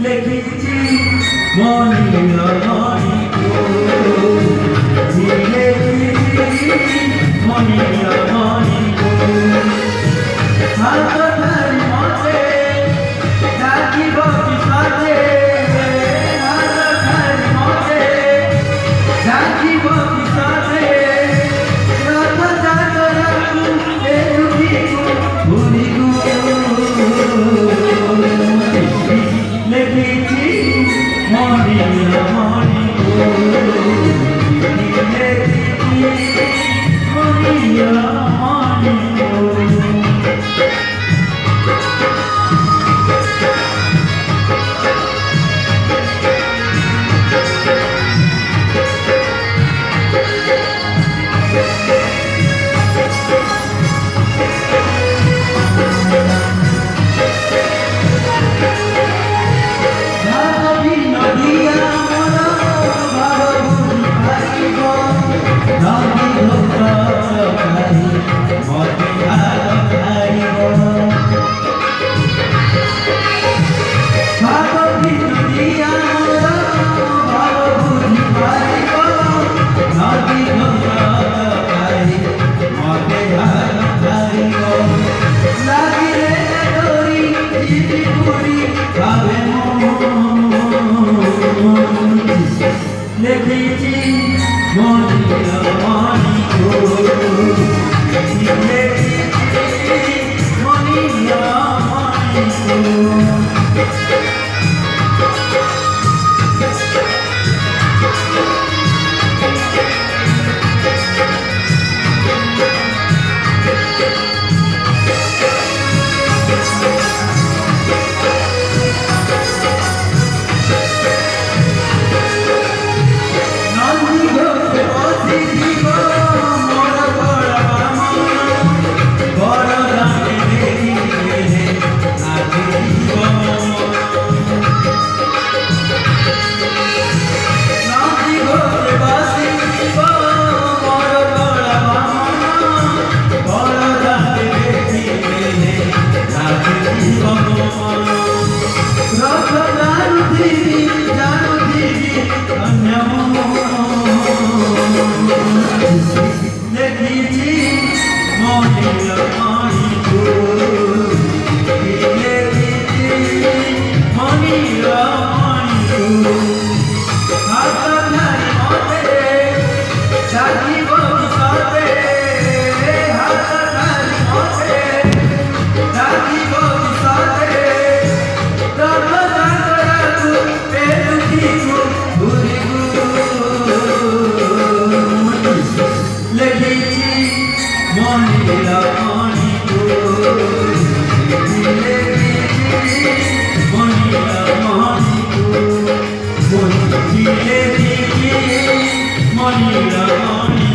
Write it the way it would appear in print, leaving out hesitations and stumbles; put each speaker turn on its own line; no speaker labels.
লিখেছি মনিয়া মনি লিখেছি মনিয়া মনি হাতধার মতে ডাকিব কিসতে হাতধার মতে ডাকিব কিসতে রথ জাগরু এরুঠিকু ভুলিগু লিখেছি মনিয়া মনি লিখেছি মনিয়া মনি লিখেছি মনিয়া মনি লিখেছি মনিয়া মনি লিখেছি মনিয়া মনি লিখেছি মনিয়া মনি হাতধার মতে ডাকিব কিসতে হাতধার মতে ডাকিব কিসতে রথ জাগরু এরুঠিকু ভুলিগু লিখেছি মনিয়া মনি লিখেছি মনিয়া মনি লিখেছি মনিয়া মনি